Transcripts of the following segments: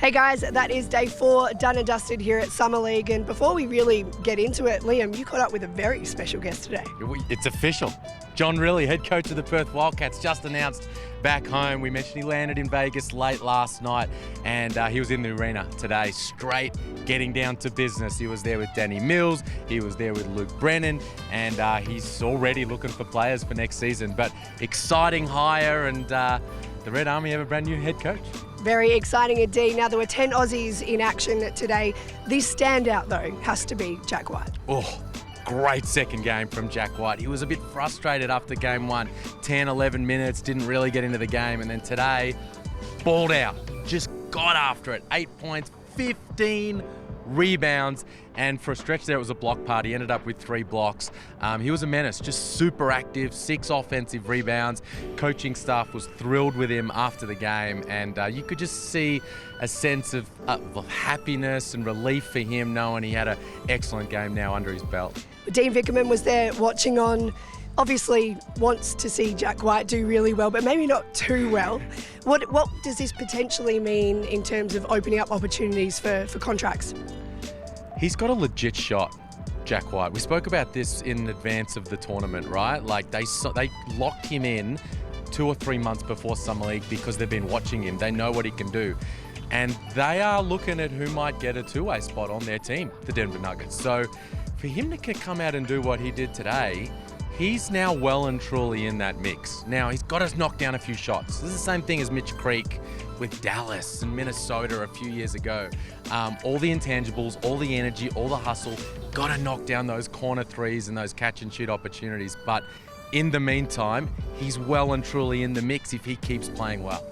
Hey guys, that is day 4 done and dusted here at Summer League, and before we really get into it, Liam, you caught up with a very special guest today. It's official. John Rillie, head coach of the Perth Wildcats, just announced back home. We mentioned he landed in Vegas late last night, and he was in the arena today, straight getting down to business. He was there with Danny Mills, he was there with Luke Brennan, and he's already looking for players for next season. But exciting hire, and the Red Army have a brand new head coach. Very exciting indeed. Now, there were 10 Aussies in action today. The standout, though, has to be Jack White. Oh, great second game from Jack White. He was a bit frustrated after game 1. 10, 11 minutes, didn't really get into the game. And then today, balled out, just got after it. 8 points, 15 rebounds, and for a stretch there it was a block party. Ended up with 3 blocks. He was a menace, just super active, 6 offensive rebounds. Coaching staff was thrilled with him after the game, and you could just see a sense of happiness and relief for him, knowing he had an excellent game now under his belt. Dean Vickerman was there watching on. Obviously wants to see Jack White do really well, but maybe not too well. What does this potentially mean in terms of opening up opportunities for contracts? He's got a legit shot, Jack White. We spoke about this in advance of the tournament, right? Like they locked him in 2 or 3 months before Summer League because they've been watching him. They know what he can do. And they are looking at who might get a 2-way spot on their team, the Denver Nuggets. So for him to come out and do what he did today, he's now well and truly in that mix. Now, he's got to knock down a few shots. This is the same thing as Mitch Creek with Dallas and Minnesota a few years ago. All the intangibles, all the energy, all the hustle, got to knock down those corner threes and those catch and shoot opportunities. But in the meantime, he's well and truly in the mix if he keeps playing well.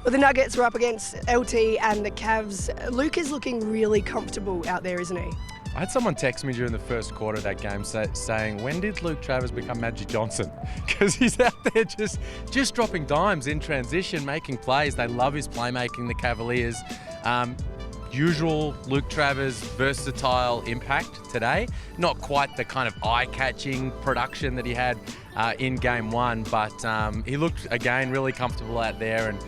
Well, the Nuggets were up against LT and the Cavs. Luke is looking really comfortable out there, isn't he? I had someone text me during the first quarter of that game saying, when did Luke Travers become Magic Johnson? Because he's out there just dropping dimes in transition, making plays. They love his playmaking, the Cavaliers. Usual Luke Travers versatile impact today. Not quite the kind of eye-catching production that he had in game 1, but he looked, again, really comfortable out there. And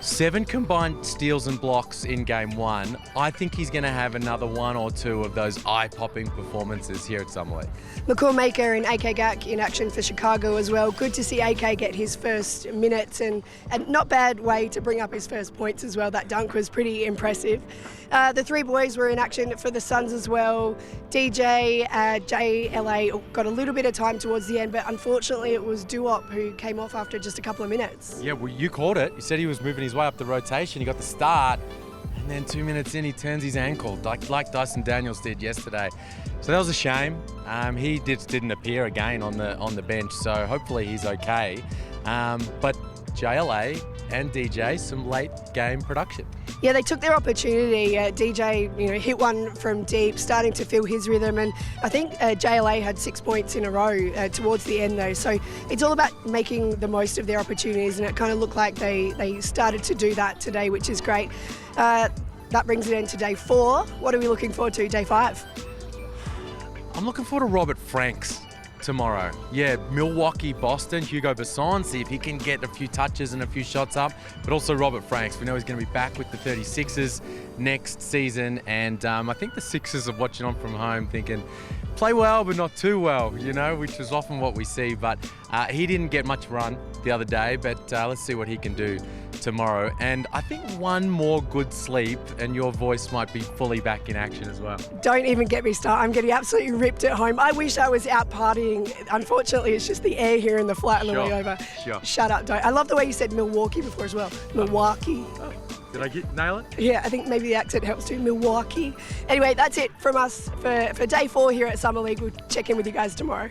7 combined steals and blocks in game 1. I think he's going to have another 1 or 2 of those eye-popping performances here at Summer League. McCall Maker and AK Gak in action for Chicago as well. Good to see AK get his first minutes, and not bad way to bring up his first points as well. That dunk was pretty impressive. The 3 boys were in action for the Suns as well. DJ, JLA got a little bit of time towards the end, but unfortunately it was Duop who came off after just a couple of minutes. Yeah, well, you called it. You said he was moving his way up the rotation. He got the start, and then 2 minutes in, he turns his ankle, like Dyson Daniels did yesterday. So that was a shame. He didn't appear again on the bench, so hopefully he's okay. But JLA and DJ, some late game production. Yeah, they took their opportunity. DJ, hit one from deep, starting to feel his rhythm, and I think JLA had 6 points in a row towards the end though. So it's all about making the most of their opportunities, and it kind of looked like they started to do that today, which is great. That brings it into day 4. What are we looking forward to, day 5? I'm looking forward to Robert Franks tomorrow. Yeah, Milwaukee, Boston, Hugo Besson, see if he can get a few touches and a few shots up, but also Robert Franks. We know he's going to be back with the 36ers next season, and I think the Sixers are watching on from home thinking, play well but not too well, which is often what we see. But he didn't get much run the other day, but let's see what he can do tomorrow. And I think one more good sleep and your voice might be fully back in action as well. Don't even get me started. I'm getting absolutely ripped at home. I wish I was out partying. Unfortunately, it's just the air here in the flat on the way over. Sure. Shut up, don't. I love the way you said Milwaukee before as well. Milwaukee. Oh. Did I nail it? Yeah, I think maybe the accent helps too. Milwaukee. Anyway, that's it from us for day 4 here at Summer League. We'll check in with you guys tomorrow.